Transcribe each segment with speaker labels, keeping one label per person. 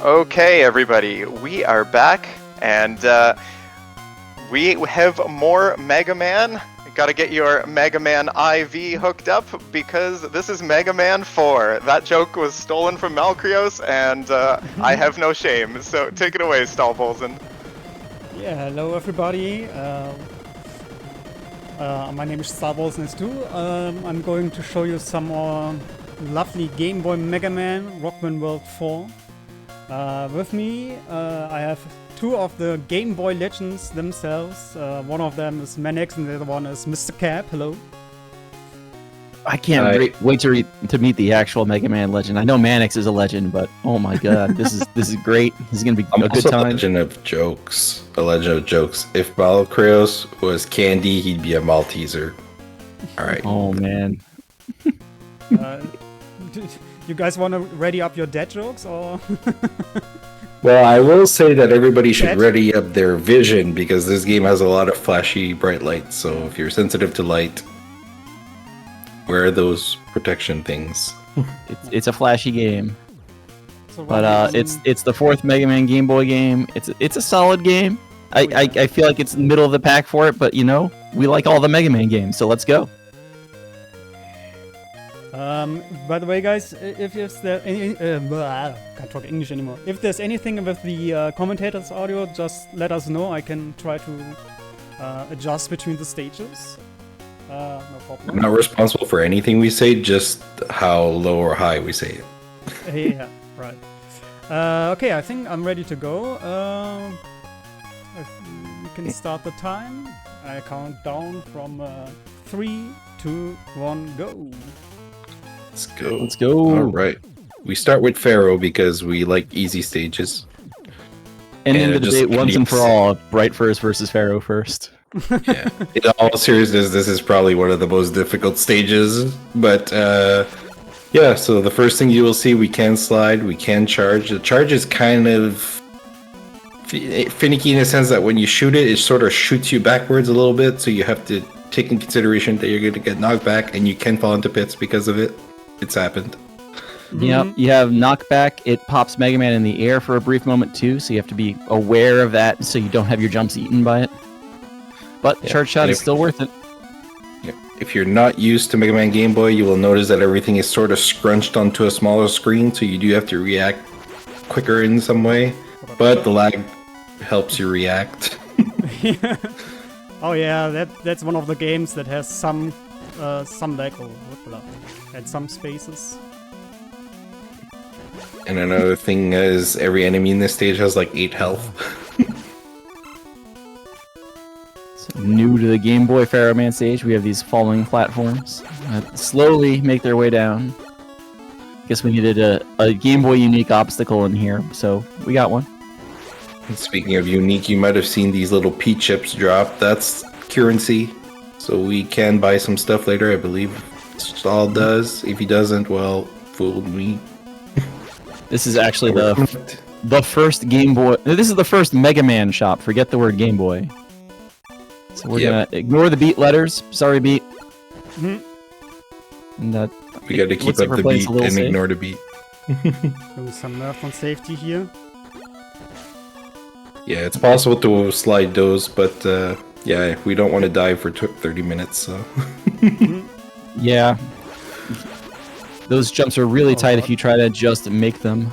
Speaker 1: Okay, everybody, we are back, and we have more Mega Man. Gotta get your Mega Man IV hooked up, because this is Mega Man 4. That joke was stolen from Malkrios, and I have no shame. So take it away, StahlbolzenSC2.
Speaker 2: Yeah, hello everybody. My name is StahlbolzenSC2. I'm going to show you some more lovely Game Boy Mega Man Rockman World 4. With me, I have two of the Game Boy legends themselves. One of them is Manix and the other one is Mr. Cap. Hello.
Speaker 3: I can't wait to meet the actual Mega Man legend. I know Manix is a legend, but oh my god, this is great. This is gonna be a good time.
Speaker 4: A legend of jokes. A legend of jokes. If Malkrios was candy, he'd be a Malteser. All right.
Speaker 3: Oh man.
Speaker 2: You guys want to ready up your dad jokes, or?
Speaker 4: Well, I will say that everybody should ready up their vision, because this game has a lot of flashy, bright lights. So if you're sensitive to light, wear those protection things.
Speaker 3: It's a flashy game, but it's the fourth Mega Man Game Boy game. It's a solid game. I feel like it's in the middle of the pack for it, but you know, we like all the Mega Man games, so let's go.
Speaker 2: By the way, guys, if there I can't talk English anymore. If there's anything with the commentators' audio, just let us know. I can try to adjust between the stages. No problem.
Speaker 4: I'm not responsible for anything we say, just how low or high we say it.
Speaker 2: Yeah, right. Okay, I think I'm ready to go. We can start the time. I count down from 3, 2, 1, go.
Speaker 4: Let's go.
Speaker 3: Let's go.
Speaker 4: All right. We start with Pharaoh because we like easy stages.
Speaker 3: And in the debate once and for all, Bright first versus Pharaoh first.
Speaker 4: Yeah. In all seriousness, this is probably one of the most difficult stages. But yeah, so the first thing you will see, we can slide, we can charge. The charge is kind of finicky in the sense that when you shoot it, it sort of shoots you backwards a little bit. So you have to take in consideration that you're going to get knocked back and you can fall into pits because of it. It's happened.
Speaker 3: Yep, you have knockback. It pops Mega Man in the air for a brief moment too, so you have to be aware of that so you don't have your jumps eaten by it. But charge shot is still worth it.
Speaker 4: If you're not used to Mega Man Game Boy, you will notice that everything is sort of scrunched onto a smaller screen, so you do have to react quicker in some way. But the lag helps you react.
Speaker 2: Oh yeah, that's one of the games that has some lag at some spaces.
Speaker 4: And another thing is every enemy in this stage has like 8 health.
Speaker 3: So new to the Game Boy Pharaoh Man stage, we have these falling platforms that slowly make their way down. Guess we needed a Game Boy unique obstacle in here, so we got one.
Speaker 4: And speaking of unique, you might have seen these little P chips drop. That's currency, so we can buy some stuff later, I believe. Stahl does. If he doesn't, well, fooled me.
Speaker 3: This is actually the first Game Boy. This is the first Mega Man shop. Forget the word Game Boy. So we're gonna ignore the beat letters. Sorry, beat.
Speaker 2: Mm-hmm.
Speaker 4: And we got to keep up the beat and safe. Ignore the beat.
Speaker 2: Doing some nerf on safety here.
Speaker 4: Yeah, it's possible to slide those, but yeah, we don't want to die for 30 minutes. So.
Speaker 3: Yeah. Those jumps are really tight if you try to just make them.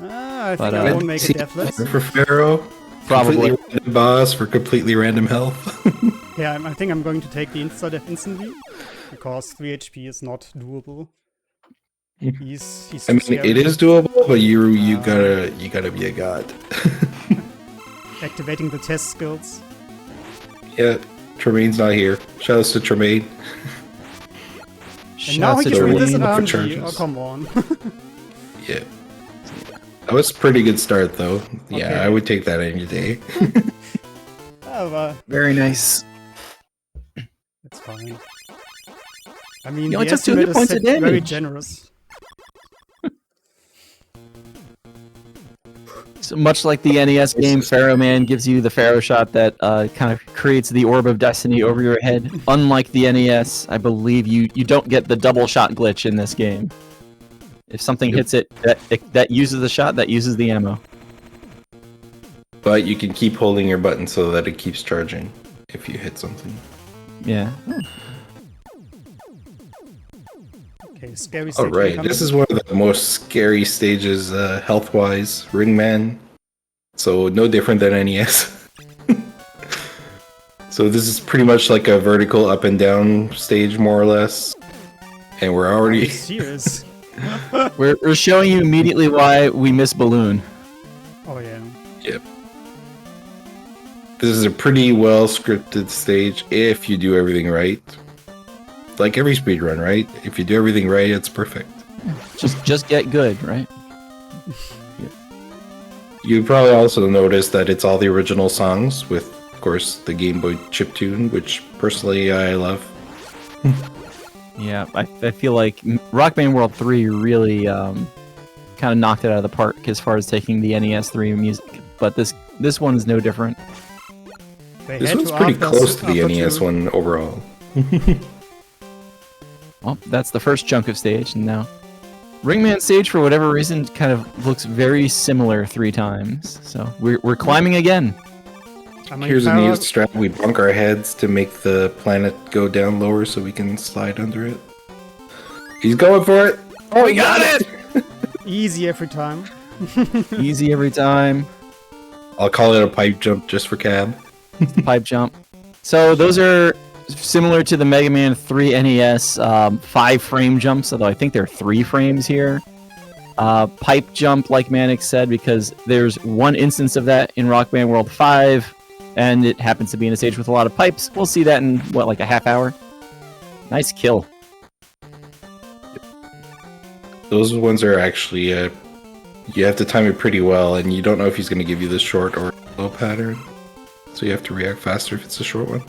Speaker 2: I think I won't make it deathless.
Speaker 4: For Pharaoh,
Speaker 3: probably.
Speaker 4: Random boss for completely random health.
Speaker 2: Yeah, I think I'm going to take the insta-death instantly, because 3 HP is not doable. He's
Speaker 4: I mean, scary. It is doable, but you gotta be a god.
Speaker 2: Activating the test skills.
Speaker 4: Yeah, Tremaine's not here. Shoutouts to Tremaine.
Speaker 2: And now he can do this around you. Oh, come on.
Speaker 4: Yeah. That was a pretty good start, though. Yeah, okay. I would take that any day.
Speaker 3: Very nice.
Speaker 2: It's fine. I mean,
Speaker 3: you only took 200 points of damage.
Speaker 2: Very generous.
Speaker 3: So much like the NES game, Pharaoh Man gives you the Pharaoh shot that kind of creates the Orb of Destiny over your head. Unlike the NES, I believe you don't get the double shot glitch in this game. If something hits it, that uses the shot, that uses the ammo.
Speaker 4: But you can keep holding your button so that it keeps charging if you hit something.
Speaker 3: Yeah.
Speaker 2: Okay, scary stage.
Speaker 4: Alright, this is one of the most scary stages health-wise. Ringman. So no different than NES. So this is pretty much like a vertical up and down stage, more or less. And we're
Speaker 2: Are
Speaker 4: already...
Speaker 2: you serious?
Speaker 3: We're showing you immediately why we miss Balloon.
Speaker 2: Oh yeah.
Speaker 4: Yep. This is a pretty well scripted stage if you do everything right. Like every speedrun, right? If you do everything right, it's perfect.
Speaker 3: Just get good, right?
Speaker 4: You probably also noticed that it's all the original songs with, of course, the Game Boy chiptune, which personally I love.
Speaker 3: Yeah, I feel like Rock Band World 3 really kind of knocked it out of the park as far as taking the NES 3 music, but this one is no different.
Speaker 2: They
Speaker 4: This
Speaker 2: had
Speaker 4: one's
Speaker 2: to
Speaker 4: pretty
Speaker 2: after-
Speaker 4: close to the
Speaker 2: after
Speaker 4: NES
Speaker 2: two-
Speaker 4: one overall.
Speaker 3: Well, that's the first chunk of stage, and now Ringman stage, for whatever reason, kind of looks very similar 3 times. So we're climbing again.
Speaker 2: I mean,
Speaker 4: Here's a
Speaker 2: Pharaoh-
Speaker 4: neat strat. We bunk our heads to make the planet go down lower so we can slide under it. He's going for it! Oh, we got it!
Speaker 2: Easy every time.
Speaker 3: Easy every time.
Speaker 4: I'll call it a pipe jump just for cab.
Speaker 3: Pipe jump. So those are similar to the Mega Man 3 NES 5-frame jumps, although I think there are 3 frames here. Pipe jump, like Manic said, because there's one instance of that in Rock Band World 5, and it happens to be in a stage with a lot of pipes. We'll see that in, what, like a half hour? Nice kill.
Speaker 4: Those ones are actually, you have to time it pretty well, and you don't know if he's going to give you the short or slow pattern. So you have to react faster if it's a short one.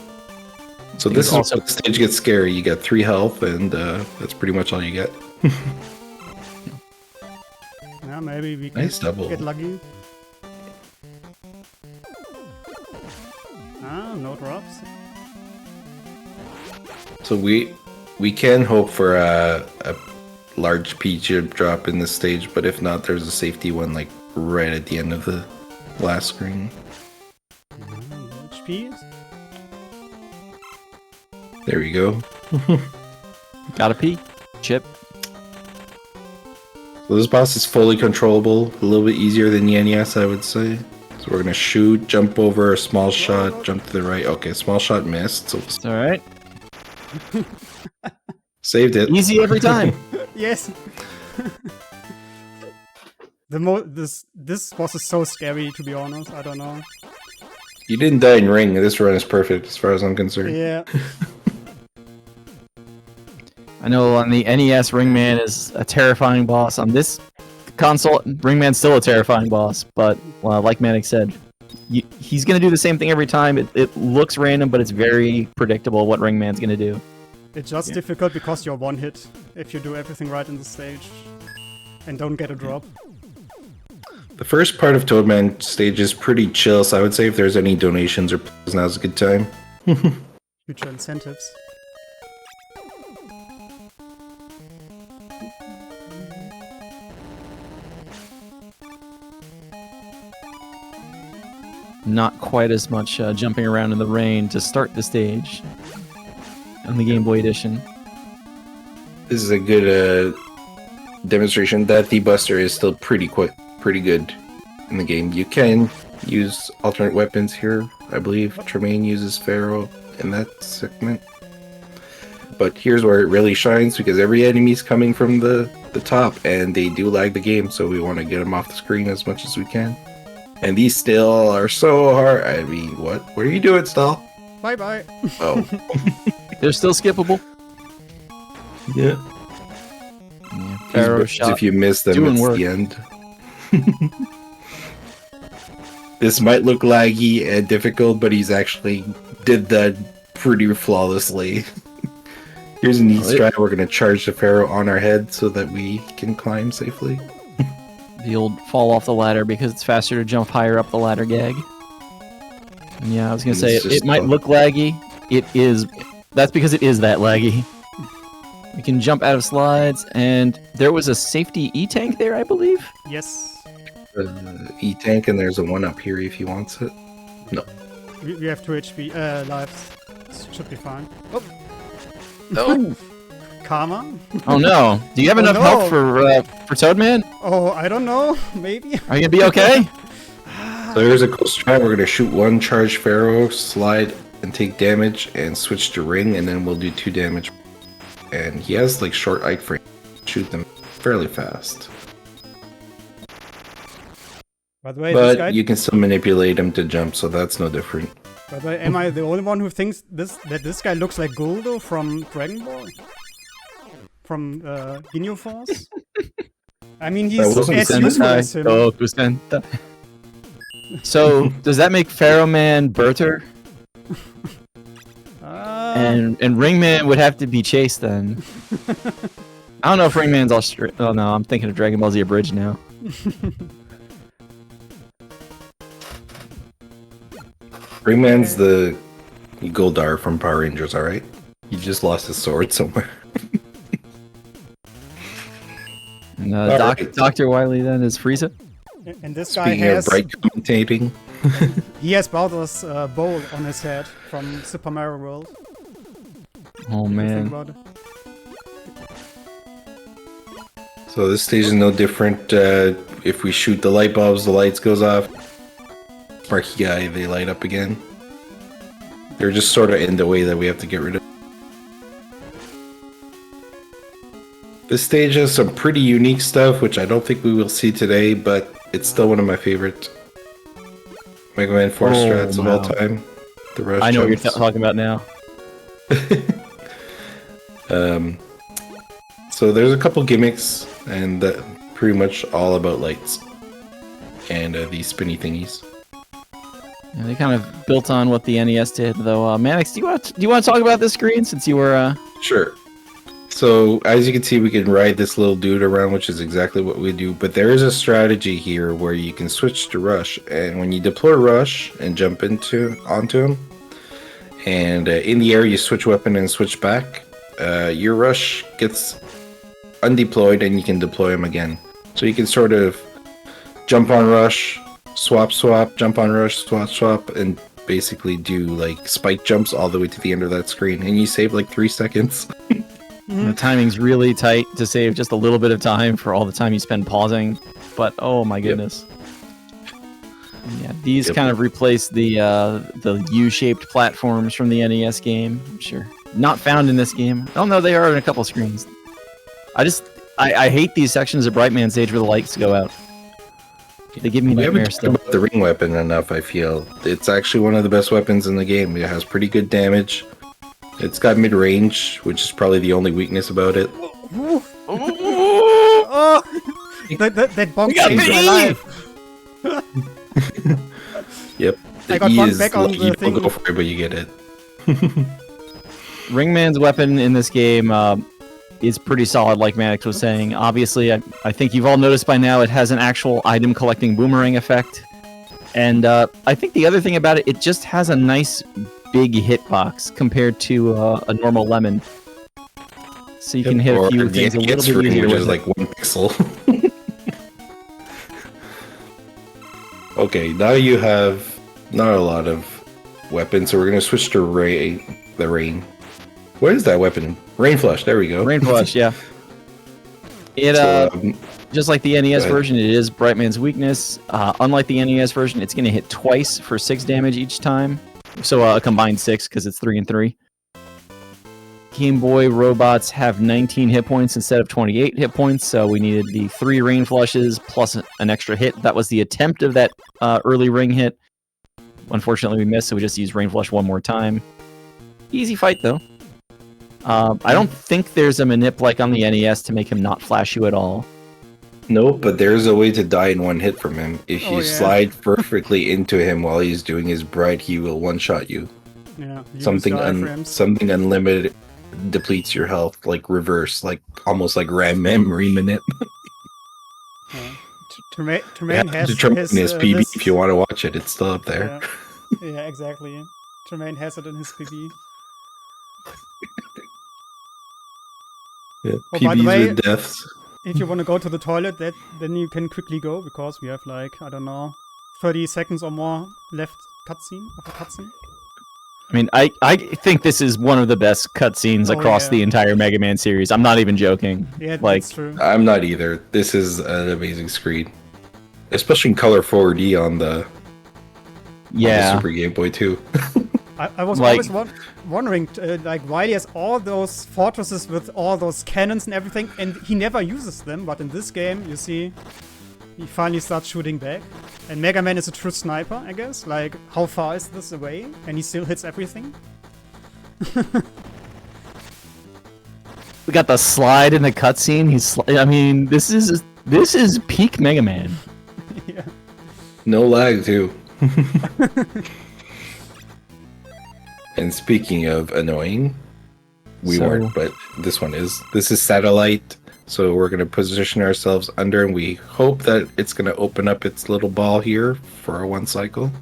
Speaker 4: So this is
Speaker 3: also-
Speaker 4: where the stage gets scary. You get 3 health, and that's pretty much all you get.
Speaker 2: Yeah, maybe we can
Speaker 4: Nice double.
Speaker 2: get lucky. Ah, no drops.
Speaker 4: So we can hope for a large peach drop in this stage, but if not, there's a safety one like right at the end of the last screen.
Speaker 2: HP.
Speaker 4: There we go.
Speaker 3: Gotta pee. Chip.
Speaker 4: So this boss is fully controllable, a little bit easier than the NES, I would say. So we're gonna shoot, jump over, a small shot, jump to the right. Okay, small shot missed, so
Speaker 3: It's alright.
Speaker 4: saved it.
Speaker 3: Easy every time.
Speaker 2: Yes. This boss is so scary, to be honest. I don't know.
Speaker 4: You didn't die in Ring. This run is perfect as far as I'm concerned.
Speaker 2: Yeah.
Speaker 3: I know on the NES, Ringman is a terrifying boss. On this console, Ringman's still a terrifying boss, but like Manic said, he's going to do the same thing every time. It looks random, but it's very predictable what Ringman's going to do.
Speaker 2: It's just difficult because you're one hit if you do everything right in the stage and don't get a drop.
Speaker 4: The first part of Toadman stage is pretty chill, so I would say if there's any donations or plays, now's a good time.
Speaker 2: Future incentives.
Speaker 3: Not quite as much jumping around in the rain to start the stage on the Game Boy Edition.
Speaker 4: This is a good demonstration that the Buster is still pretty good in the game. You can use alternate weapons here. I believe Tremaine uses Pharaoh in that segment. But here's where it really shines, because every enemy's coming from the top, and they do lag the game, so we want to get them off the screen as much as we can. And these still are so hard. I mean, what are you doing, Stahl?
Speaker 2: Bye bye.
Speaker 4: Oh.
Speaker 3: They're still skippable.
Speaker 4: Yeah.
Speaker 3: Yeah, Pharaoh shot.
Speaker 4: If you miss them,
Speaker 3: doing
Speaker 4: it's
Speaker 3: work.
Speaker 4: the end. This might look laggy and difficult, but he's actually did that pretty flawlessly. Here's a neat strat. We're going to charge the Pharaoh on our head so that we can climb safely.
Speaker 3: The old fall off the ladder because it's faster to jump higher up the ladder gag. And yeah, I was gonna
Speaker 4: It's
Speaker 3: say
Speaker 4: just
Speaker 3: it might
Speaker 4: fun.
Speaker 3: look laggy. It is. That's because it is that laggy. We can jump out of slides, and there was a safety E-tank there, I believe?
Speaker 2: Yes.
Speaker 4: E-tank, and there's a one up here if he wants it. No.
Speaker 2: We have 2 HP lives. Should be fine. Oh,
Speaker 3: No.
Speaker 2: karma?
Speaker 3: Oh no. Do you have
Speaker 2: Oh,
Speaker 3: enough
Speaker 2: no.
Speaker 3: health for Toadman?
Speaker 2: Oh, I don't know. Maybe.
Speaker 3: Are you gonna be okay?
Speaker 4: So here's a cool strat. We're gonna shoot one charged Pharaoh, slide and take damage, and switch to ring, and then we'll do 2 damage. And he has like short ike frame. Shoot them fairly fast.
Speaker 2: By the way, this guy.
Speaker 4: But you can still manipulate him to jump, so that's no different.
Speaker 2: By the way, am I the only one who thinks that this guy looks like Guldo from Dragon Ball? From Ginyu Force? I mean, he's
Speaker 4: wasn't
Speaker 2: as
Speaker 4: Sentai.
Speaker 2: useful as him.
Speaker 3: Goku Sentai. So, does that make Pharaoh Man Berter? And Ringman would have to be Chase then. I don't know if Ringman's Australian. Oh no, I'm thinking of Dragon Ball Z Abridged now.
Speaker 4: Ringman's the Goldar from Power Rangers, alright? He just lost his sword somewhere.
Speaker 3: And
Speaker 4: Alright.
Speaker 3: Dr. Wily then is Frieza.
Speaker 2: And this guy
Speaker 4: Speaking of
Speaker 2: has
Speaker 4: bright commentating,
Speaker 2: he has Bowser's bowl on his head from Super Mario World.
Speaker 3: Oh
Speaker 2: Think
Speaker 3: man.
Speaker 2: about it.
Speaker 4: so this stage is no different. If we shoot the light bulbs, the lights goes off. Sparky guy, they light up again. They're just sort of in the way that we have to get rid of. This stage has some pretty unique stuff, which I don't think we will see today, but it's still one of my favorite Mega Man 4 strats of all
Speaker 3: wow.
Speaker 4: time. The rush
Speaker 3: I know what you're
Speaker 4: jumps.
Speaker 3: talking about now.
Speaker 4: So there's a couple gimmicks, and pretty much all about lights and these spinny thingies.
Speaker 3: Yeah, they kind of built on what the NES did, though. Mannix, do you want to talk about this screen since you were?
Speaker 4: Sure. So as you can see, we can ride this little dude around, which is exactly what we do. But there is a strategy here where you can switch to rush, and when you deploy rush and jump onto him, and in the air you switch weapon and switch back, your rush gets undeployed, and you can deploy him again. So you can sort of jump on rush, swap, jump on rush, swap, and basically do like spike jumps all the way to the end of that screen, and you save like 3 seconds.
Speaker 3: The timing's really tight to save just a little bit of time for all the time you spend pausing. But oh my goodness. Yeah, these kind of replace the U-shaped platforms from the NES game. I'm sure not found in this game. Oh no, they are in a couple screens. I hate these sections of Brightman stage where the lights go out. They give me
Speaker 4: We haven't
Speaker 3: nightmares
Speaker 4: talked
Speaker 3: still.
Speaker 4: about the ring weapon enough, I feel. It's actually one of the best weapons in the game. It has pretty good damage. It's got mid-range, which is probably the only weakness about it.
Speaker 2: Oh, that bonk
Speaker 3: got
Speaker 2: changed my
Speaker 3: me!
Speaker 2: life.
Speaker 4: Yep.
Speaker 2: I got
Speaker 4: E
Speaker 2: bumped
Speaker 4: is
Speaker 2: back on
Speaker 4: like,
Speaker 2: the
Speaker 4: you
Speaker 2: thing.
Speaker 4: don't go for it, but you get it.
Speaker 3: Ringman's weapon in this game is pretty solid, like Mannix was saying. Obviously, I think you've all noticed by now it has an actual item collecting boomerang effect. And I think the other thing about it, it just has a nice big hitbox compared to a normal lemon. So you can hit a
Speaker 4: Or
Speaker 3: few
Speaker 4: the
Speaker 3: things a little
Speaker 4: NES
Speaker 3: bit
Speaker 4: ring,
Speaker 3: easier
Speaker 4: which
Speaker 3: with
Speaker 4: is
Speaker 3: it.
Speaker 4: like 1 pixel. Okay, now you have not a lot of weapons, so we're gonna switch to the rain. What is that weapon? Rain flush. There we go.
Speaker 3: Rain Flush, yeah. It
Speaker 4: So,
Speaker 3: just like the NES
Speaker 4: ahead.
Speaker 3: version, it is Brightman's weakness. Unlike the NES version, it's going to hit twice for 6 damage each time. So a combined 6 because it's 3 and 3. Game Boy robots have 19 hit points instead of 28 hit points, so we needed the 3 rain flushes plus an extra hit. That was the attempt of that early ring hit. Unfortunately, we missed, so we just used rain flush one more time. Easy fight though. I don't think there's a manip like on the NES to make him not flash you at all.
Speaker 4: no, but there's a way to die in 1 hit from him. If you
Speaker 2: Oh, yeah.
Speaker 4: slide perfectly into him while he's doing his bright, he will one-shot you.
Speaker 2: Yeah, use
Speaker 4: Something
Speaker 2: your iframes.
Speaker 4: something unlimited depletes your health, like reverse, like almost like RAM memory minute.
Speaker 2: Yeah. Tremaine has
Speaker 4: Determine his PB
Speaker 2: this-
Speaker 4: if you want to watch it. It's still up there.
Speaker 2: Yeah, yeah, exactly. Tremaine has it in his PB.
Speaker 4: Yeah,
Speaker 2: Oh, by the
Speaker 4: PBs
Speaker 2: way-
Speaker 4: with deaths.
Speaker 2: If you want to go to the toilet, then you can quickly go, because we have like, I don't know, 30 seconds or more left cutscene of a cutscene.
Speaker 3: I mean, I think this is one of the best cutscenes
Speaker 2: Oh,
Speaker 3: across
Speaker 2: yeah.
Speaker 3: the entire Mega Man series. I'm not even joking.
Speaker 2: Yeah,
Speaker 3: Like,
Speaker 2: that's true.
Speaker 4: I'm not either. This is an amazing screen. Especially in color 4D on the
Speaker 3: yeah.
Speaker 4: Super Game Boy too.
Speaker 2: I was
Speaker 3: like-
Speaker 2: always wondering, like, why he has all those fortresses with all those cannons and everything, and he never uses them, but in this game, you see, he finally starts shooting back. And Mega Man is a true sniper, I guess. Like, how far is this away? And he still hits everything.
Speaker 3: We got the slide in the cutscene. I mean, this is peak Mega Man.
Speaker 2: Yeah.
Speaker 4: No lag too. And speaking of annoying, we
Speaker 3: So-
Speaker 4: weren't, but this one is. This is satellite, so we're going to position ourselves under, and we hope that it's going to open up its little ball here for our one cycle.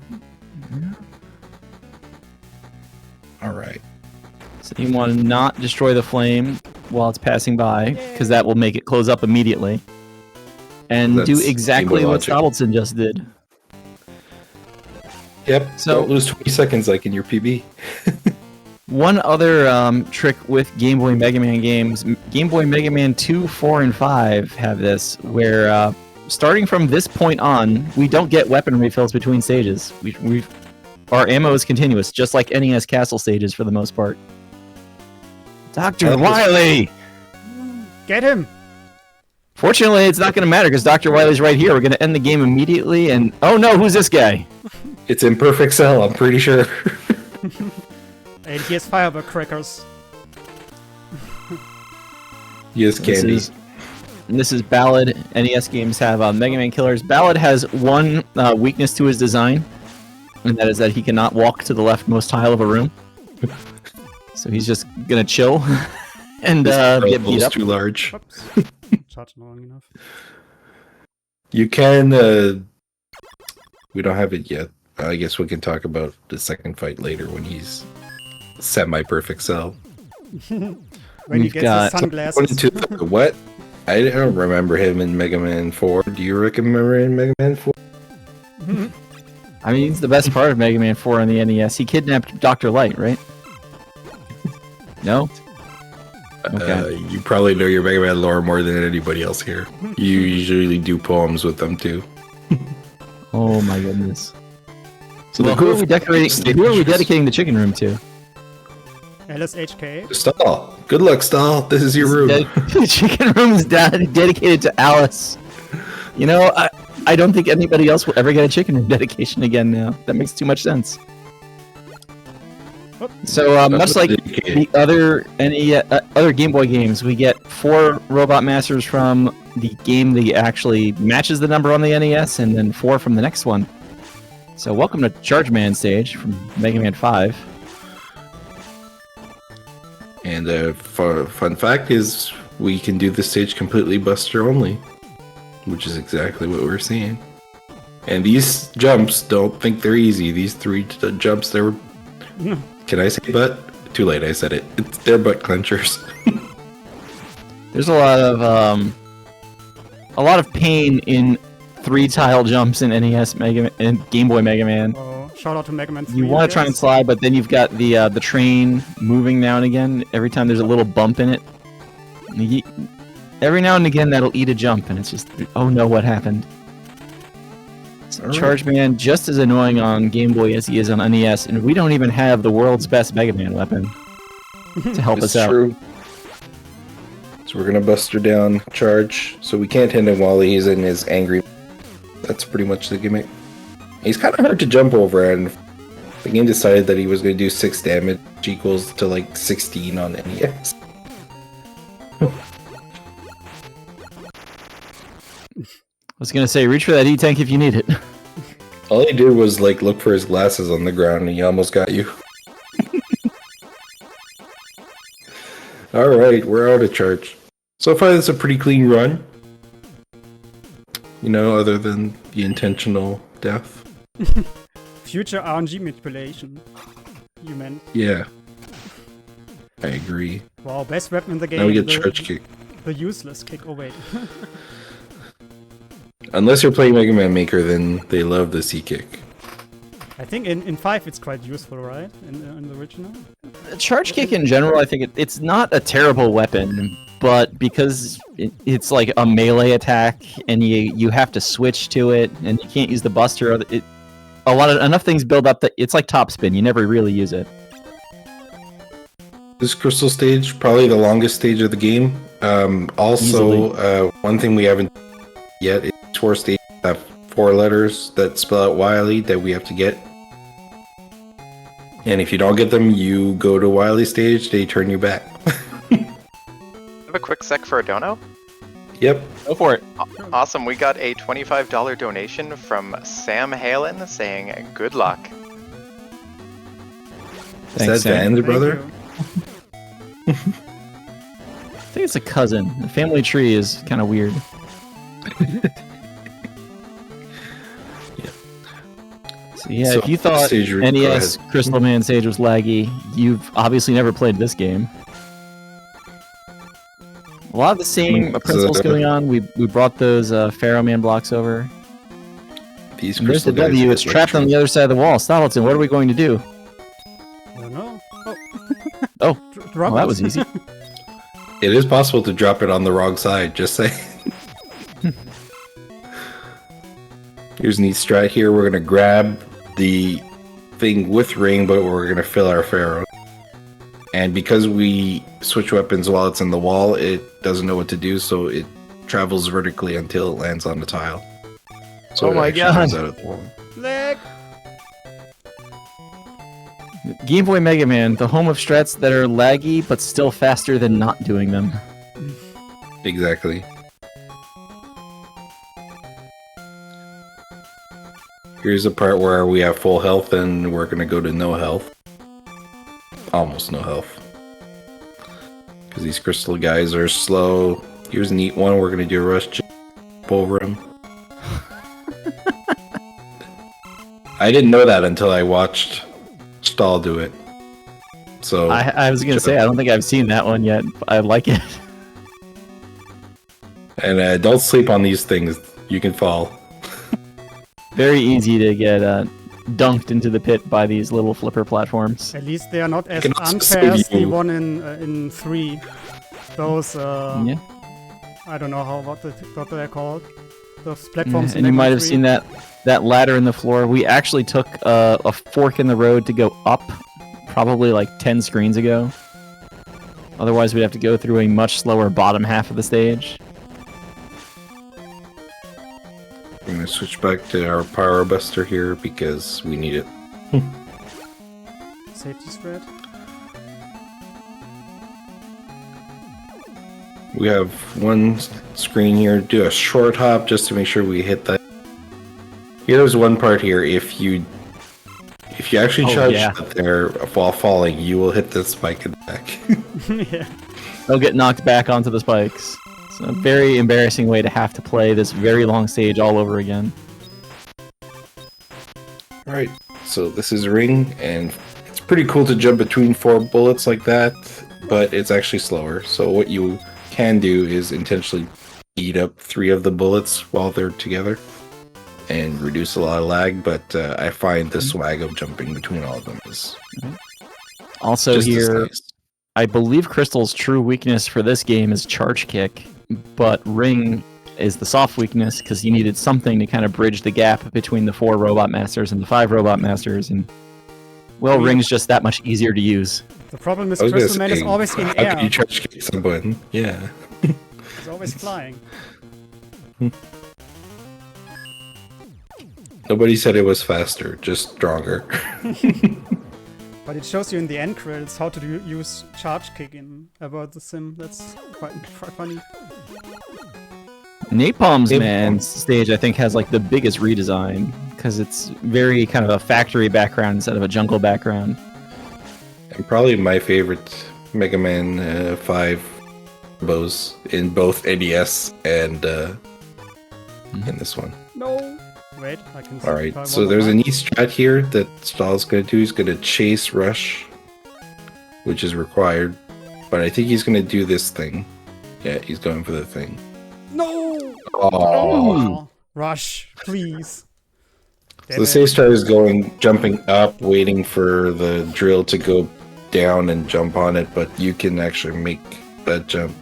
Speaker 4: All right.
Speaker 3: So you want to not destroy the flame while it's passing by, because that will make it close up immediately. And do
Speaker 4: That's
Speaker 3: exactly
Speaker 4: Game Boy
Speaker 3: what
Speaker 4: logic.
Speaker 3: StahlbolzenSC just did.
Speaker 4: Yep.
Speaker 3: So-
Speaker 4: Don't lose 20 seconds like in your PB.
Speaker 3: One other trick with Game Boy Mega Man games, Game Boy Mega Man 2, 4, and 5 have this, where starting from this point on, we don't get weapon refills between stages. Our ammo is continuous, just like NES Castle stages for the most part. Dr.
Speaker 4: That was-
Speaker 3: Wily!
Speaker 2: Get him!
Speaker 3: Fortunately, it's not going to matter, because Dr. Wily's right here. We're going to end the game immediately, and... Oh no, who's this guy?
Speaker 4: It's in perfect cell, I'm pretty sure.
Speaker 2: And he has firework crackers.
Speaker 4: Yes, candy.
Speaker 3: This is Ballad. NES games have Mega Man killers. Ballad has one weakness to his design, and that is that he cannot walk to the leftmost tile of a room. So he's just gonna chill and get beat
Speaker 4: It's
Speaker 3: up.
Speaker 4: too large.
Speaker 2: Oops. Charged not long enough.
Speaker 4: You can. We don't have it yet. I guess we can talk about the second fight later when he's semi-perfect cell.
Speaker 2: When he
Speaker 3: We've
Speaker 2: gets
Speaker 3: got-
Speaker 2: his sunglasses.
Speaker 4: One, two, what? I don't remember him in Mega Man 4. Do you remember in Mega Man 4?
Speaker 3: I mean, he's the best part of Mega Man 4 on the NES. He kidnapped Dr. Light, right? No? Okay.
Speaker 4: You probably know your Mega Man lore more than anybody else here. You usually do poems with them too.
Speaker 3: Oh my goodness.
Speaker 4: So
Speaker 3: Well, who are we decorating? Who are we dedicating the chicken room to?
Speaker 2: LSHK.
Speaker 4: Stahl. Good luck, Stahl. This is your room.
Speaker 3: The chicken room is dedicated to Alice. You know, I don't think anybody else will ever get a chicken room dedication again now. That makes too much sense. So, much like the other other Game Boy games, we get 4 Robot Masters from the game that actually matches the number on the NES, and then 4 from the next one. So, welcome to Charge Man stage from Mega Man 5.
Speaker 4: And fun fact is, we can do this stage completely Buster only, which is exactly what we're seeing. And these jumps, don't think they're easy. These 3 jumps, they were... Can I say butt? Too late, I said it. They're butt clenchers.
Speaker 3: There's a lot of pain in 3-tile jumps in NES and Game Boy Mega Man.
Speaker 2: Oh, shout out to Mega Man 3.
Speaker 3: You want to try and slide, but then you've got the train moving now and again. Every time there's a little bump in it, every now and again that'll eat a jump, and it's just, oh no, what happened? So Charge Man just as annoying on Game Boy as he is on NES, and we don't even have the world's best Mega Man weapon to help us out.
Speaker 4: True. So we're gonna Buster down charge, so we can't hit him while he's in his angry. That's pretty much the gimmick. He's kind of hard to jump over, and the game decided that he was going to do 6 damage, which equals to like 16 on NES.
Speaker 3: I was gonna say, reach for that E-Tank if you need it.
Speaker 4: All he did was like look for his glasses on the ground, and he almost got you. Alright, we're out of charge. So far, it's a pretty clean run. You know, other than the intentional death.
Speaker 2: Future RNG manipulation. You meant.
Speaker 4: Yeah. I agree.
Speaker 2: Wow, best weapon in the game.
Speaker 4: Now we get
Speaker 2: the,
Speaker 4: charge kick.
Speaker 2: The useless kick. Oh wait.
Speaker 4: Unless you're playing Mega Man Maker, then they love the C kick.
Speaker 2: I think in 5 it's quite useful, right? In the original.
Speaker 3: Charge kick in general, I think it's not a terrible weapon, but because it's like a melee attack and you have to switch to it and you can't use the buster, enough things build up that it's like top spin. You never really use it.
Speaker 4: This crystal stage, probably the longest stage of the game. One thing we haven't yet is 4 stages have 4 letters that spell out Wily that we have to get. And if you don't get them, you go to Wily stage, they turn you back.
Speaker 1: Have a quick sec for a dono?
Speaker 4: Yep.
Speaker 3: Go for it.
Speaker 1: Awesome, we got a $25 donation from Sam Halen saying good luck.
Speaker 4: Is that
Speaker 3: Sam.
Speaker 4: Van's brother?
Speaker 2: you.
Speaker 3: I think it's a cousin. The family tree is kind of weird. So if you thought NES Crystal Man Stage was laggy, you've obviously never played this game. A lot of the same principles going on. We brought those Pharaoh Man blocks over.
Speaker 4: These
Speaker 3: And there's the
Speaker 4: crystal guys
Speaker 3: W.
Speaker 4: look
Speaker 3: It's
Speaker 4: like
Speaker 3: trapped on the other side of the wall. StahlbolzenSC, what are we going to do?
Speaker 2: I don't know.
Speaker 3: Oh,
Speaker 2: Drop
Speaker 3: well, that
Speaker 2: it.
Speaker 3: was easy.
Speaker 4: It is possible to drop it on the wrong side, just saying. Here's an East strat here. We're going to grab the thing with ring, but we're going to fill our Pharaoh. And because we switch weapons while it's in the wall, it doesn't know what to do, so it travels vertically until it lands on the tile. So
Speaker 3: Oh my
Speaker 4: it actually
Speaker 3: God.
Speaker 4: comes out of the wall.
Speaker 2: Leg.
Speaker 3: Game Boy Mega Man, the home of strats that are laggy, but still faster than not doing them.
Speaker 4: Exactly. Here's the part where we have full health and we're going to go to no health. Almost no health. Because these crystal guys are slow. Here's a neat one. We're going to do a rush jump over him. I didn't know that until I watched Stahl do it. So
Speaker 3: I was going to say, I don't think I've seen that one yet. But I like it.
Speaker 4: And don't sleep on these things. You can fall.
Speaker 3: Very easy to get dunked into the pit by these little flipper platforms.
Speaker 2: At least they are not as
Speaker 4: can also
Speaker 2: unfair as
Speaker 4: save
Speaker 2: the
Speaker 4: you.
Speaker 2: one in 3. Those
Speaker 3: Yeah.
Speaker 2: I don't know what they're called. Those platforms.
Speaker 3: And you might have seen that ladder in the floor. We actually took a fork in the road to go up, probably like 10 screens ago. Otherwise, we'd have to go through a much slower bottom half of the stage.
Speaker 4: I'm going to switch back to our Power Buster here because we need it.
Speaker 2: Safety spread.
Speaker 4: We have one screen here. Do a short hop just to make sure we hit that. Here's one part here. If you actually charge that there while falling, you will hit the spike in the back.
Speaker 2: Yeah.
Speaker 3: They'll get knocked back onto the spikes. It's a very embarrassing way to have to play this very long stage all over again.
Speaker 4: Alright, so this is ring, and it's pretty cool to jump between 4 bullets like that, but it's actually slower. So what you can do is intentionally eat up 3 of the bullets while they're together and reduce a lot of lag, but I find the swag of jumping between all of them is
Speaker 3: Also
Speaker 4: just as
Speaker 3: here,
Speaker 4: nice.
Speaker 3: I believe Crystal's true weakness for this game is charge kick, but ring is the soft weakness because you needed something to kind of bridge the gap between the 4 Robot Masters and the 5 Robot Masters, and well, ring's just that much easier to use.
Speaker 2: The problem is
Speaker 4: I was gonna
Speaker 2: Crystal Man is
Speaker 4: say,
Speaker 2: always in
Speaker 4: how
Speaker 2: air.
Speaker 4: can you charge kick someone? Yeah.
Speaker 2: He's always flying.
Speaker 4: Nobody said it was faster, just stronger.
Speaker 2: But it shows you in the end credits how to use charge kick in About the Sim. That's quite funny.
Speaker 3: Napalm's
Speaker 4: Napalm.
Speaker 3: Man stage, I think, has like the biggest redesign because it's very kind of a factory background instead of a jungle background.
Speaker 4: And probably my favorite Mega Man 5 bows in both NES and in this one.
Speaker 2: No! Wait, I can see.
Speaker 4: Alright, so there's a neat strat here that Stahl's going to do. He's going to chase rush, which is required But I think he's gonna do this thing. Yeah, he's going for the thing.
Speaker 2: No!
Speaker 4: Oh.
Speaker 2: Oh, Rush, please.
Speaker 4: So the safe start is jumping up, waiting for the drill to go down and jump on it, but you can actually make that jump.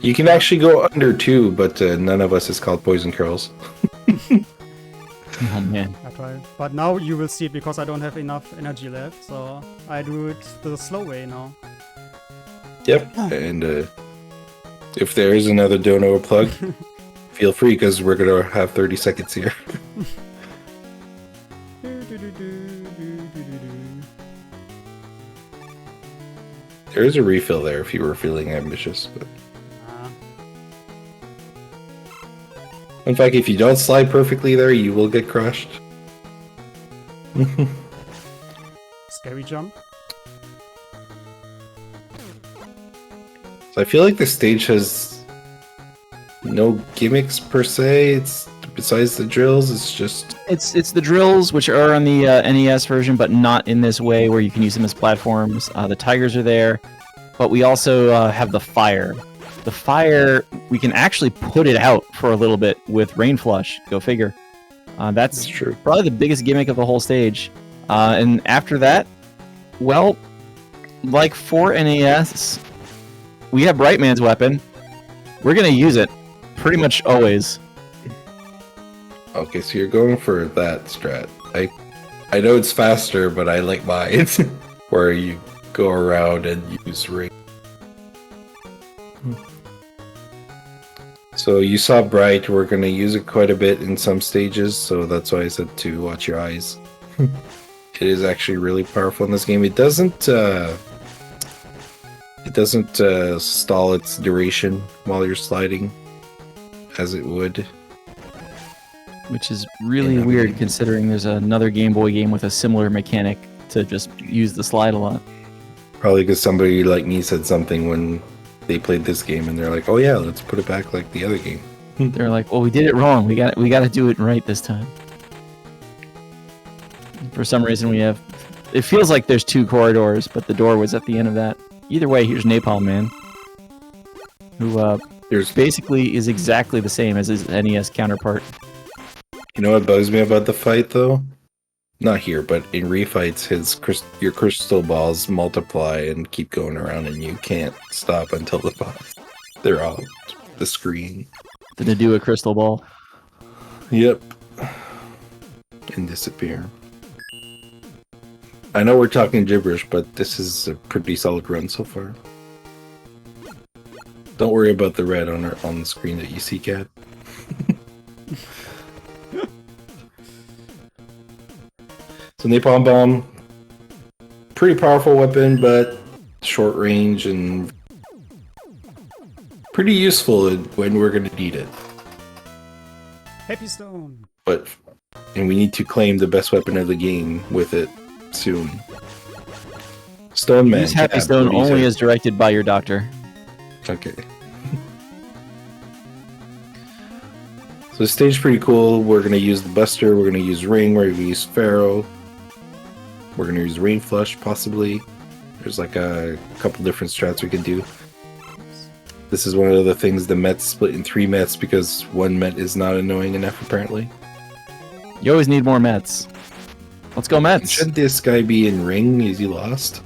Speaker 4: You can actually go under too, but none of us is called poison curls.
Speaker 3: Oh man.
Speaker 2: I tried. But now you will see it because I don't have enough energy left, so I do it the slow way now.
Speaker 4: Yep, and if there is another dono plug, feel free because we're gonna have 30 seconds here. There is a refill there if you were feeling ambitious, but in fact, if you don't slide perfectly there, you will get crushed.
Speaker 2: Scary jump.
Speaker 4: So I feel like the stage has no gimmicks per se. It's besides the drills, it's just
Speaker 3: It's the drills, which are on the NES version, but not in this way where you can use them as platforms. The tigers are there, but we also have the fire. The fire, we can actually put it out for a little bit with Rain Flush. Go figure. That's
Speaker 4: true.
Speaker 3: Probably the biggest gimmick of the whole stage. And after that, well, like for NES, we have Brightman's weapon. We're gonna use it pretty much always.
Speaker 4: Okay, so you're going for that strat. I know it's faster, but I like mine, where you go around and use ring. So you saw Bright, we're going to use it quite a bit in some stages, so that's why I said to watch your eyes. It is actually really powerful in this game. It doesn't stall its duration while you're sliding, as it would.
Speaker 3: Which is really weird considering there's another Game Boy game with a similar mechanic to just use the slide a lot.
Speaker 4: Probably because somebody like me said something when they played this game and they're like, oh yeah, let's put it back like the other game.
Speaker 3: They're like, well, we did it wrong. We got to do it right this time. For some reason it feels like there's two corridors, but the door was at the end of that. Either way, here's Napalm Man, who basically is exactly the same as his NES counterpart.
Speaker 4: You know what bugs me about the fight, though? Not here, but in refights, your crystal balls multiply and keep going around, and you can't stop until the boss. They're off the screen.
Speaker 3: Did it do a crystal ball?
Speaker 4: Yep. And disappear. I know we're talking gibberish, but this is a pretty solid run so far. Don't worry about the red on the screen that you see, Cat. So Napalm Bomb, pretty powerful weapon, but short range and pretty useful when we're going to need it.
Speaker 2: Happy Stone.
Speaker 4: And we need to claim the best weapon of the game with it soon. Stone Man.
Speaker 3: Use Happy Stone only as directed by your doctor.
Speaker 4: Okay. So the stage is pretty cool. We're going to use the Buster, we're going to use Ring, we're going to use Pharaoh. We're going to use Rain Flush, possibly. There's like a couple different strats we can do. This is one of the things the Mets split in 3 Mets because one Met is not annoying enough, apparently.
Speaker 3: You always need more Mets. Let's go Mets.
Speaker 4: Shouldn't this guy be in Ring? Is he lost?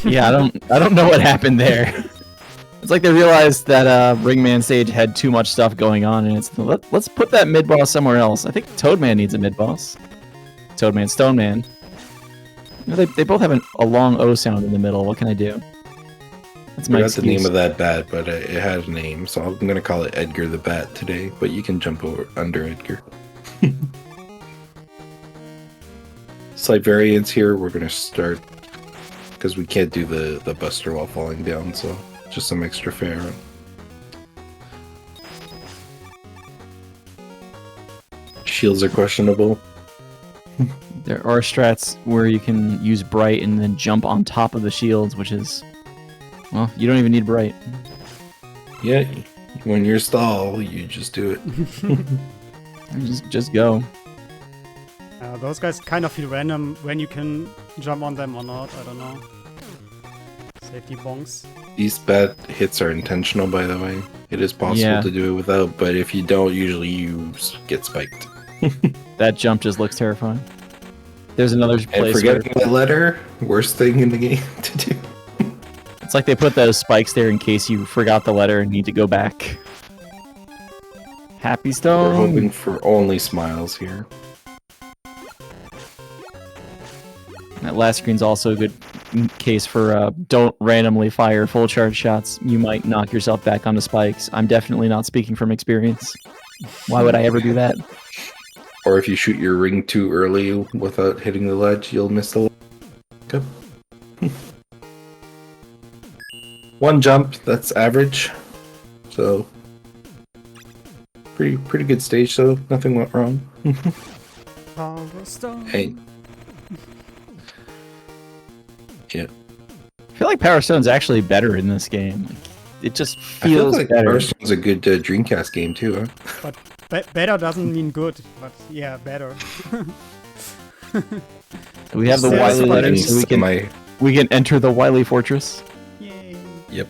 Speaker 3: Yeah, I don't know what happened there. It's like they realized that Ringman stage had too much stuff going on, and it's let's put that mid boss somewhere else. I think Toadman needs a mid boss. Toadman, Stone Man. You know, they both have a long O sound in the middle. What can I do? That's my excuse.
Speaker 4: I forgot the name of that bat, but it had a name, so I'm going to call it Edgar the Bat today, but you can jump under Edgar. Slight variance here. We're going to start, because we can't do the Buster while falling down, so just some extra fair. Shields are questionable.
Speaker 3: There are strats where you can use Bright and then jump on top of the shields, which is... Well, you don't even need Bright.
Speaker 4: Yeah, when you're stall, you just do it.
Speaker 3: just go.
Speaker 2: Those guys kind of feel random when you can jump on them or not, I don't know. Safety bonks.
Speaker 4: These bad hits are intentional, by the way. It is possible
Speaker 3: Yeah.
Speaker 4: to do it without, but if you don't, usually you get spiked.
Speaker 3: That jump just looks terrifying. There's another
Speaker 4: And
Speaker 3: place where
Speaker 4: forgetting the letter, worst thing in the game to do.
Speaker 3: it's like they put those spikes there in case you forgot the letter and need to go back. Happy
Speaker 4: We're
Speaker 3: Stone.
Speaker 4: hoping for only smiles here.
Speaker 3: That last screen's also a good case for don't randomly fire full charge shots. You might knock yourself back onto spikes. I'm definitely not speaking from experience. Why would I ever do that?
Speaker 4: Or if you shoot your ring too early without hitting the ledge, you'll miss the ledge. One jump, that's average. So pretty good stage though. Nothing went wrong.
Speaker 2: Power Stone.
Speaker 4: Hey. Yeah.
Speaker 3: I feel like Power Stone's actually better in this game. Like, it just
Speaker 4: I feel
Speaker 3: feels
Speaker 4: like
Speaker 3: better.
Speaker 4: Hearthstone's a good Dreamcast game too, huh?
Speaker 2: But better doesn't mean good, but yeah, better.
Speaker 3: We have the
Speaker 2: Yeah,
Speaker 3: Wily
Speaker 2: so
Speaker 3: letters, so we can enter the Wily Fortress.
Speaker 2: Yay.
Speaker 4: Yep.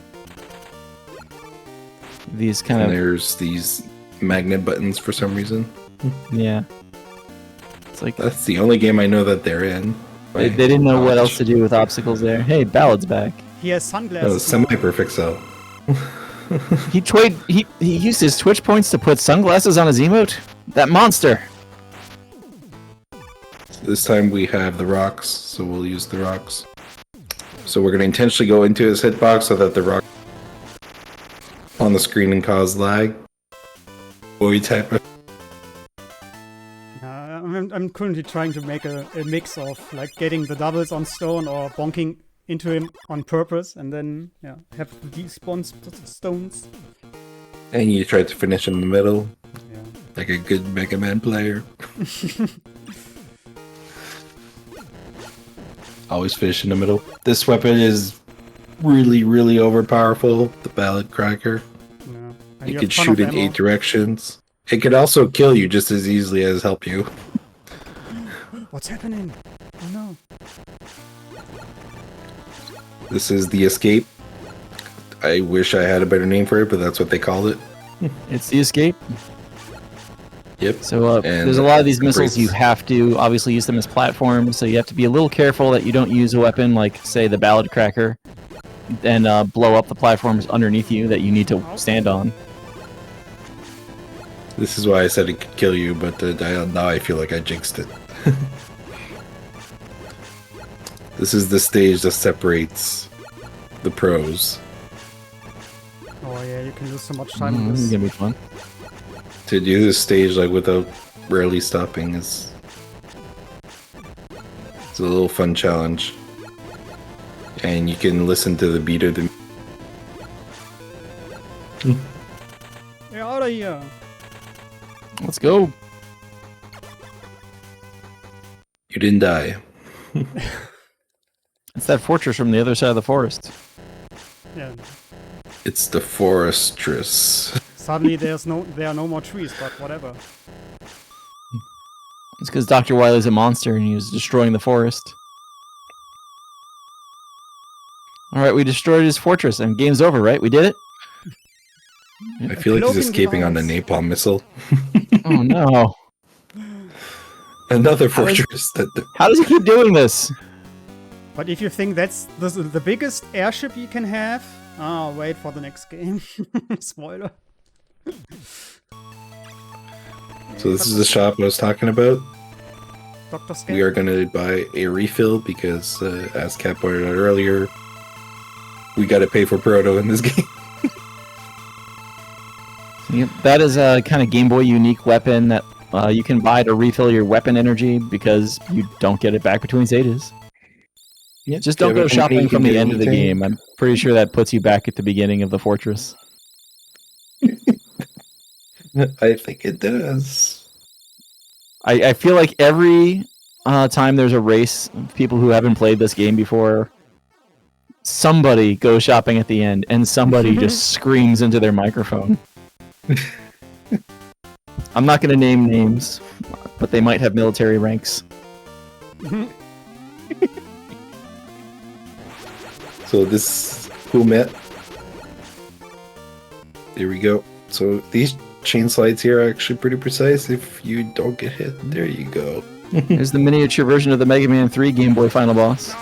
Speaker 3: These kind
Speaker 4: And
Speaker 3: of
Speaker 4: there's these magnet buttons for some reason.
Speaker 3: yeah. It's like
Speaker 4: That's the only game I know that they're in.
Speaker 3: they didn't know what else to do with obstacles there. Hey, Ballad's back.
Speaker 2: He has
Speaker 4: No,
Speaker 2: sunglasses.
Speaker 4: semi-perfect cell.
Speaker 3: He used his Twitch points to put sunglasses on his emote. That monster.
Speaker 4: This time we have the rocks, so we'll use the rocks. So we're going to intentionally go into his hitbox so that the rock on the screen and cause lag. Boy type of.
Speaker 2: I'm currently trying to make a mix of like getting the doubles on stone or bonking into him on purpose and then have the despawn stones.
Speaker 4: And you try to finish in the middle,
Speaker 2: Yeah.
Speaker 4: like a good Mega Man player. Always finish in the middle. This weapon is really overpowerful, the Ballad Cracker.
Speaker 2: Yeah. And
Speaker 4: It
Speaker 2: you
Speaker 4: could
Speaker 2: have ton
Speaker 4: shoot
Speaker 2: of
Speaker 4: in
Speaker 2: ammo.
Speaker 4: 8 directions. It could also kill you just as easily as help you.
Speaker 2: What's happening? Oh no.
Speaker 4: This is the escape. I wish I had a better name for it, but that's what they called it.
Speaker 3: It's the escape.
Speaker 4: Yep.
Speaker 3: So
Speaker 4: And
Speaker 3: there's a lot of these missiles
Speaker 4: upgrades.
Speaker 3: you have to obviously use them as platforms, so you have to be a little careful that you don't use a weapon like, say, the Ballad Cracker, and blow up the platforms underneath you that you need to stand on.
Speaker 4: This is why I said it could kill you, but now I feel like I jinxed it. This is the stage that separates the pros.
Speaker 2: Oh yeah, you can lose so much time on
Speaker 3: This is
Speaker 2: this.
Speaker 3: gonna be fun.
Speaker 4: To do this stage like without rarely stopping is it's a little fun challenge. And you can listen to the beat of the
Speaker 2: Get out of here!
Speaker 3: Let's go.
Speaker 4: You didn't die.
Speaker 3: It's that fortress from the other side of the forest.
Speaker 2: Yeah.
Speaker 4: It's the Forestress.
Speaker 2: Suddenly there are no more trees, but whatever.
Speaker 3: It's because Dr. Wily's a monster and he was destroying the forest. Alright, we destroyed his fortress and game's over, right? We did it?
Speaker 4: I feel like he's
Speaker 2: Cloaking
Speaker 4: escaping on the
Speaker 2: device.
Speaker 4: napalm missile.
Speaker 3: Oh no.
Speaker 4: Another
Speaker 3: How is-
Speaker 4: fortress that
Speaker 3: How does he keep doing this?
Speaker 2: But if you think that's the biggest airship you can have, wait for the next game. Spoiler.
Speaker 4: So this is the shop I was talking about.
Speaker 2: Dr. Scan.
Speaker 4: We are going to buy a refill because, as Kat pointed out earlier, we got to pay for Proto in this game.
Speaker 3: Yep, that is a kind of Game Boy unique weapon that you can buy to refill your weapon energy because you don't get it back between Zetas.
Speaker 4: Yep.
Speaker 3: Just don't
Speaker 4: Do you
Speaker 3: go
Speaker 4: have any
Speaker 3: shopping
Speaker 4: you
Speaker 3: from
Speaker 4: can
Speaker 3: the
Speaker 4: do
Speaker 3: end of the
Speaker 4: anything?
Speaker 3: game. I'm pretty sure that puts you back at the beginning of the fortress.
Speaker 4: I think it does.
Speaker 3: I feel like every time there's a race of people who haven't played this game before, somebody goes shopping at the end and somebody just screams into their microphone. I'm not going to name names, but they might have military ranks.
Speaker 4: So this who met There we go. So these chain slides here are actually pretty precise if you don't get hit. There you go.
Speaker 3: Here's the miniature version of the Mega Man 3 Game Boy final boss.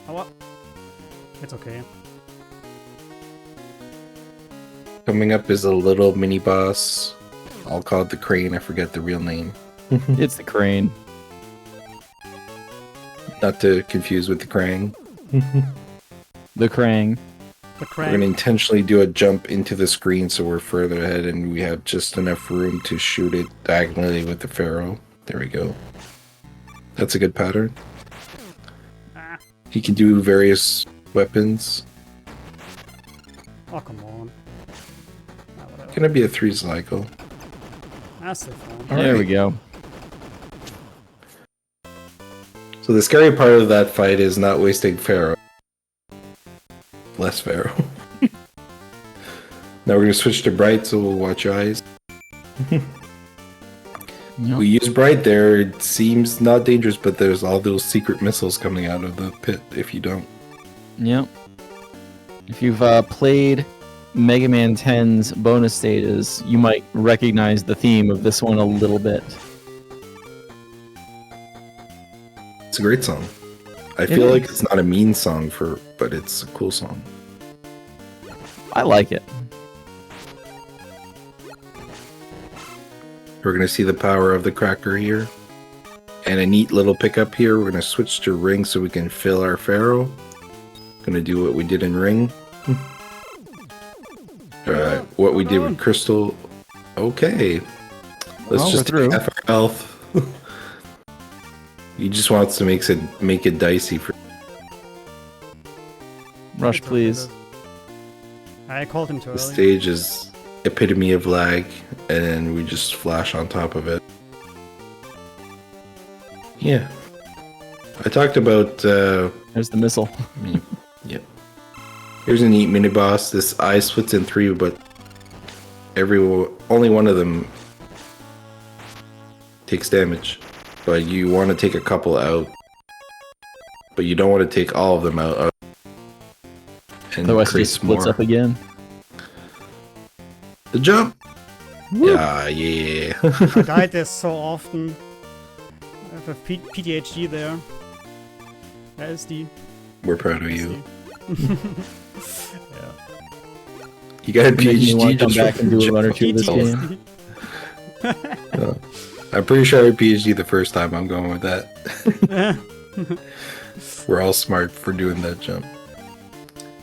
Speaker 2: Oh, well. It's okay.
Speaker 4: Coming up is a little mini boss. I'll call it the Crane. I forget the real name.
Speaker 3: It's the crane.
Speaker 4: Not to confuse with the Krang.
Speaker 3: The Krang.
Speaker 2: The
Speaker 4: We're going to
Speaker 2: crank.
Speaker 4: intentionally do a jump into the screen so we're further ahead and we have just enough room to shoot it diagonally with the Pharaoh. There we go. That's a good pattern.
Speaker 2: Ah.
Speaker 4: He can do various weapons.
Speaker 2: Oh, come on. Ah, whatever.
Speaker 4: Gonna be a 3 cycle.
Speaker 2: That's the fun.
Speaker 3: There we go.
Speaker 4: So the scary part of that fight is not wasting Pharaoh. Less Pharaoh. Now we're gonna switch to Bright, so we'll watch your eyes.
Speaker 3: Yep.
Speaker 4: We use Bright there, it seems not dangerous, but there's all those secret missiles coming out of the pit if you don't.
Speaker 3: Yep. If you've played Mega Man 10's bonus stages, you might recognize the theme of this one a little bit.
Speaker 4: It's a great song. I feel like it's not a mean song but it's a cool song.
Speaker 3: I like it.
Speaker 4: We're gonna see the power of the cracker here. And a neat little pickup here. We're gonna switch to Ring so we can fill our Pharaoh. Gonna do what we did in Ring. What we did with Crystal. Okay. Let's
Speaker 3: Well,
Speaker 4: just
Speaker 3: we're through.
Speaker 4: half our health. He just wants to make it dicey for.
Speaker 3: Rush,
Speaker 2: It's okay,
Speaker 3: please.
Speaker 2: this- I called him too
Speaker 4: The
Speaker 2: early.
Speaker 4: stage is epitome of lag, and then we just flash on top of it. Yeah. I talked about
Speaker 3: There's the missile.
Speaker 4: Yep. Here's a neat mini boss. This eye splits in 3, but only one of them takes damage. But you want to take a couple out. But you don't want to take all of them out. And
Speaker 3: Otherwise, it
Speaker 4: create
Speaker 3: just splits
Speaker 4: more.
Speaker 3: up again.
Speaker 4: The jump.
Speaker 3: Woo.
Speaker 4: Yeah.
Speaker 2: I died there so often. I have a PTHD there. There is the.
Speaker 4: We're proud of you.
Speaker 2: Yeah.
Speaker 4: You got a
Speaker 3: Making me want
Speaker 4: PhD
Speaker 3: to come
Speaker 4: just
Speaker 3: back and do a
Speaker 4: for
Speaker 3: run or two this game.
Speaker 2: PTSD.
Speaker 4: I'm pretty sure I had PhD the first time. I'm going with that. We're all smart for doing that jump.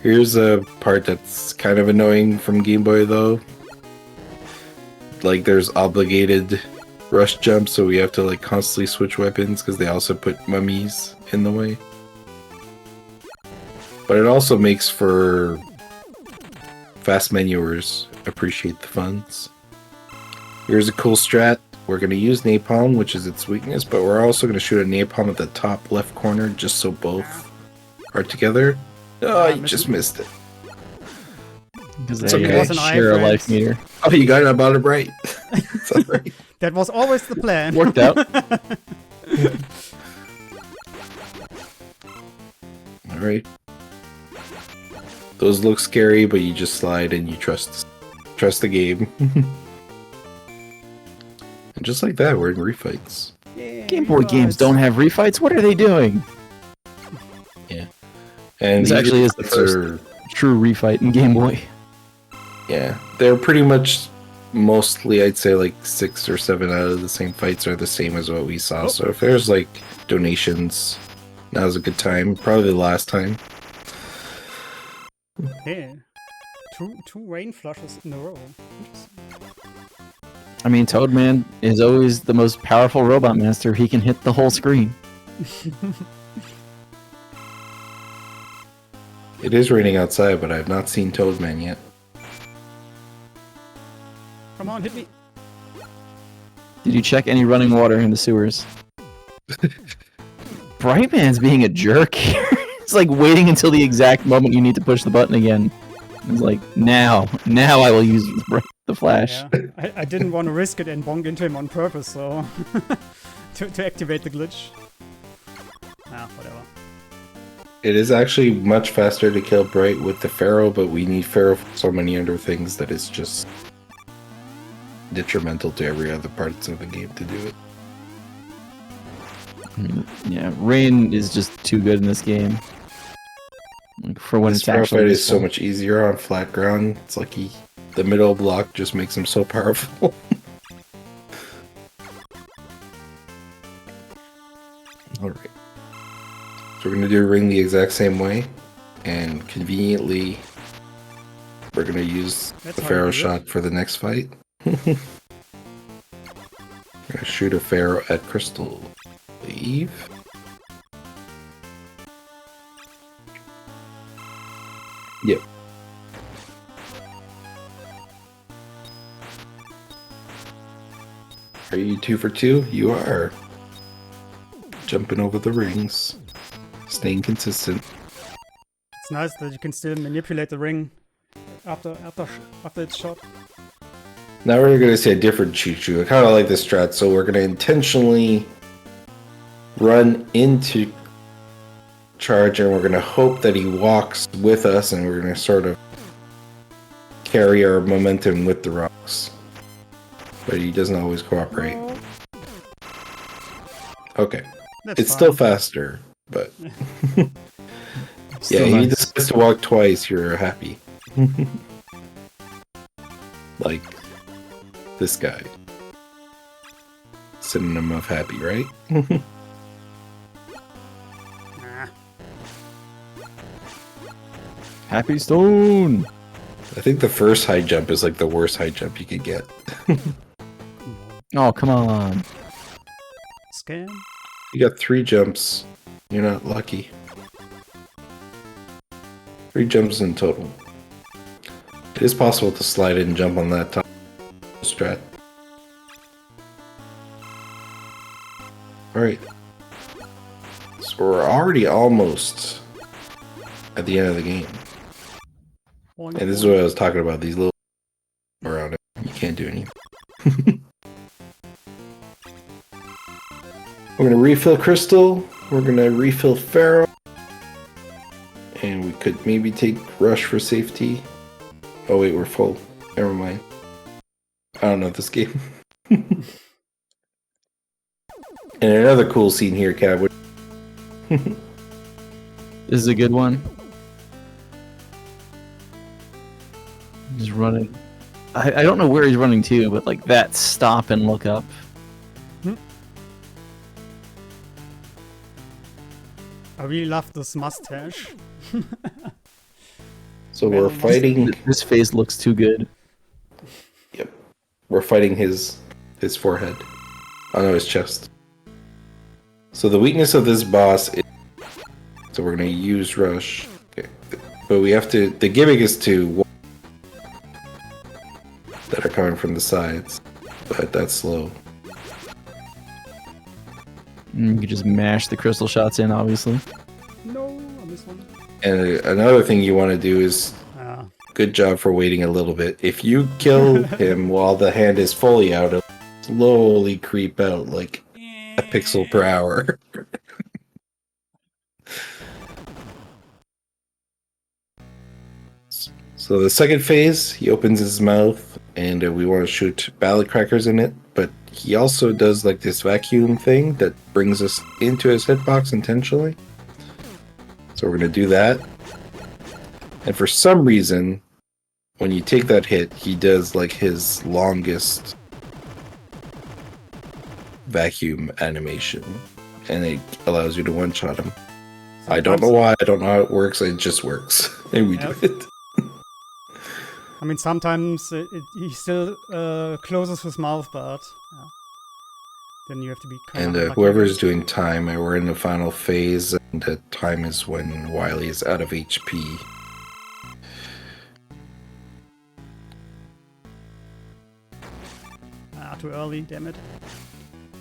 Speaker 4: Here's a part that's kind of annoying from Game Boy though. Like there's obligated rush jumps, so we have to like constantly switch weapons because they also put mummies in the way. But it also makes for fast menuers appreciate the funds. Here's a cool strat. We're going to use napalm, which is its weakness, but we're also going to shoot a napalm at the top left corner just so both are together. Oh, you just missed it.
Speaker 3: Because
Speaker 4: It's
Speaker 3: they
Speaker 4: okay. It
Speaker 2: was an eye,
Speaker 3: share a
Speaker 2: friends.
Speaker 3: life meter.
Speaker 4: Oh, you got it about it right. It's all right.
Speaker 2: That was always the plan.
Speaker 3: Worked out.
Speaker 4: All right. Those look scary, but you just slide and you trust the game. And just like that, we're in refights.
Speaker 3: Game Boy games don't have refights. What are they doing?
Speaker 4: And
Speaker 3: This
Speaker 4: these
Speaker 3: actually is the
Speaker 4: refights
Speaker 3: first
Speaker 4: are-
Speaker 3: true refight in Game Boy.
Speaker 4: Yeah, they're pretty much mostly, I'd say, like 6 or 7 out of the same fights are the same as what we saw. So if there's like donations, now's a good time. Probably the last time.
Speaker 2: Okay. Two rain flushes in a row. Interesting.
Speaker 3: I mean, Toadman is always the most powerful robot master. He can hit the whole screen.
Speaker 4: It is raining outside, but I've not seen Toadman yet.
Speaker 2: Come on, hit me.
Speaker 3: Did you check any running water in the sewers? Brightman's being a jerk here. It's like waiting until the exact moment you need to push the button again. It's like, now I will use the flash.
Speaker 2: Yeah. I didn't want to risk it and bonk into him on purpose, so to activate the glitch. Ah, whatever.
Speaker 4: It is actually much faster to kill Bright with the Pharaoh, but we need Pharaoh for so many other things that it's just detrimental to every other parts of the game to do it.
Speaker 3: Yeah, Rain is just too good in this game. Like, for when
Speaker 4: This
Speaker 3: it's
Speaker 4: Pharaoh
Speaker 3: actually
Speaker 4: fight is so
Speaker 3: useful.
Speaker 4: much easier on flat ground. It's like the middle block just makes him so powerful. Alright. So we're going to do a ring the exact same way. And conveniently, we're going to use
Speaker 2: That's
Speaker 4: the
Speaker 2: how you
Speaker 4: Pharaoh
Speaker 2: do it.
Speaker 4: shot for the next fight. We're going to shoot a Pharaoh at Crystal. Leave. Yep. Are you 2 for 2? You are. Jumping over the rings. Staying consistent.
Speaker 2: It's nice that you can still manipulate the ring after it's shot.
Speaker 4: Now we're going to say a different choo-choo. I kind of like this strat, so we're going to intentionally run into charge, and we're going to hope that he walks with us, and we're going to sort of carry our momentum with the rocks. But he doesn't always cooperate.
Speaker 2: Oh,
Speaker 4: Okay.
Speaker 2: that's
Speaker 4: It's
Speaker 2: fine.
Speaker 4: still faster, but
Speaker 3: Still
Speaker 4: yeah, he
Speaker 3: nice.
Speaker 4: decides to walk twice, you're happy. Like this guy. Synonym of happy, right?
Speaker 2: Nah.
Speaker 3: Happy Stone!
Speaker 4: I think the first high jump is like the worst high jump you could get.
Speaker 3: Oh, come on.
Speaker 2: Scam.
Speaker 4: You got 3 jumps. You're not lucky. 3 jumps in total. It is possible to slide in and jump on that top strat. Alright. So we're already almost at the end of the game.
Speaker 2: Boing,
Speaker 4: And this is
Speaker 2: boing.
Speaker 4: what I was talking about, these little around it. You can't do anything. We're gonna refill Crystal. We're gonna refill Pharaoh. And we could maybe take Rush for safety. Oh wait, we're full. Never mind. I don't know this game. And another cool scene here, Cab.
Speaker 3: This is a good one. He's running. I don't know where he's running to, but like that stop and look up.
Speaker 2: I really love this mustache.
Speaker 4: So we're
Speaker 2: Man,
Speaker 4: fighting.
Speaker 3: This face looks too good.
Speaker 4: Yep. We're fighting his forehead. Oh no, his chest. So the weakness of this boss is... So we're gonna use Rush. Okay. But we have to... The gimmick is to... That are coming from the sides. But that's slow.
Speaker 3: You can just mash the crystal shots in, obviously.
Speaker 2: No, I missed one.
Speaker 4: And another thing you want to do is...
Speaker 2: Ah,
Speaker 4: Good job for waiting a little bit. If you kill him while the hand is fully out, it'll slowly creep out like a pixel per hour. So the second phase, he opens his mouth, and we want to shoot ballad crackers in it, but he also does like this vacuum thing that brings us into his hitbox intentionally. So we're going to do that. And for some reason, when you take that hit, he does like his longest vacuum animation, and it allows you to one-shot him. I don't know why, I don't know how it works, it just works. And we do it.
Speaker 2: I mean, sometimes he still closes his mouth, but yeah. Then you have to be kind
Speaker 4: And
Speaker 2: of unlucky.
Speaker 4: whoever is doing time, we're in the final phase, and the time is when Wily is out of HP.
Speaker 2: Ah, too early, damn it.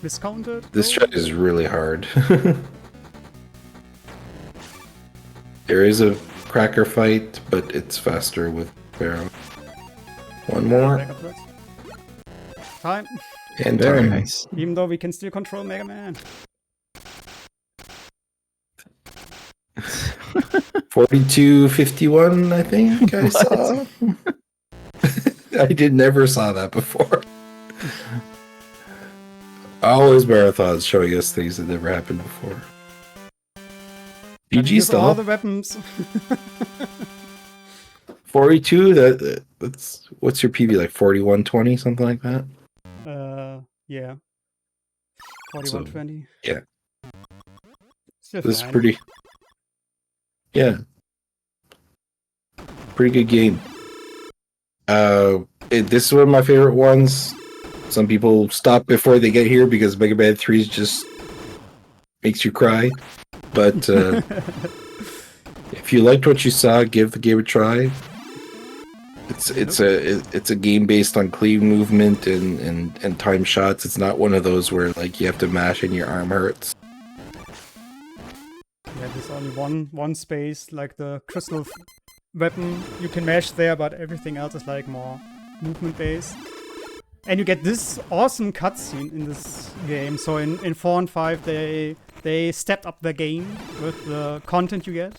Speaker 2: Miscounted.
Speaker 4: This
Speaker 2: Oh.
Speaker 4: strat is really hard. There is a cracker fight, but it's faster with Pharaoh. One more,
Speaker 2: Back up threats. Time.
Speaker 4: and
Speaker 3: Very
Speaker 4: time.
Speaker 3: nice.
Speaker 2: Even though we can still control Mega Man.
Speaker 4: 4251, I think I saw. Never saw that before. Always marathons showing us things that never happened before.
Speaker 2: Gotta
Speaker 4: PG
Speaker 2: use all
Speaker 4: Stahl.
Speaker 2: the weapons.
Speaker 4: 42. That's what's your PB, like 4120, something like that.
Speaker 2: Yeah. 4120.
Speaker 4: Yeah.
Speaker 2: Still
Speaker 4: This is
Speaker 2: fine.
Speaker 4: pretty. Yeah. Pretty good game. This is one of my favorite ones. Some people stop before they get here because Mega Man 3 just makes you cry. But if you liked what you saw, give the game a try. It's a game based on clean movement and time shots. It's not one of those where like you have to mash and your arm hurts.
Speaker 2: Yeah, there's only one space, like the crystal weapon you can mash there, but everything else is like more movement based. And you get this awesome cutscene in this game. So in 4 and 5 they stepped up the game with the content you get.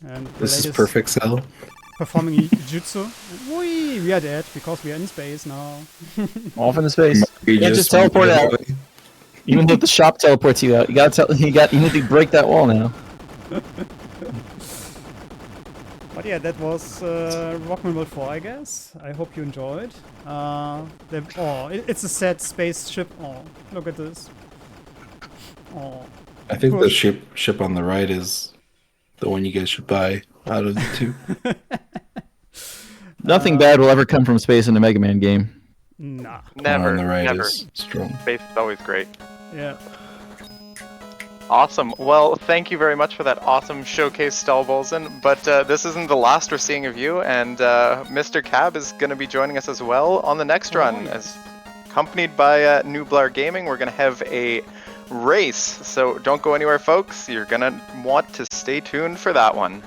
Speaker 2: And the
Speaker 4: This is
Speaker 2: latest
Speaker 4: Perfect Cell.
Speaker 2: performing jutsu. Whee! We are dead because we are in space now.
Speaker 3: Off into space.
Speaker 4: You
Speaker 3: Yeah, just teleport out.
Speaker 4: away.
Speaker 3: Even though the shop teleports you out, you need to break that wall now.
Speaker 2: But yeah, that was Rockman World 4, I guess. I hope you enjoyed. It's a sad spaceship. Oh, look at this. Oh,
Speaker 4: I think the
Speaker 2: Push.
Speaker 4: ship on the right is the one you guys should buy out of the two.
Speaker 3: Nothing bad will ever come from space in a Mega Man game.
Speaker 2: nah.
Speaker 1: Never,
Speaker 4: on the right
Speaker 1: never.
Speaker 4: is strong.
Speaker 1: Space is always great.
Speaker 2: Yeah.
Speaker 1: Awesome. Well, thank you very much for that awesome showcase, StahlbolzenSC2. But this isn't the last we're seeing of you, and Mr. Cab is going to be joining us as well on the next run.
Speaker 2: yes.
Speaker 1: As accompanied by Nublar Gaming, we're going to have a race. So don't go anywhere, folks. You're going to want to stay tuned for that one.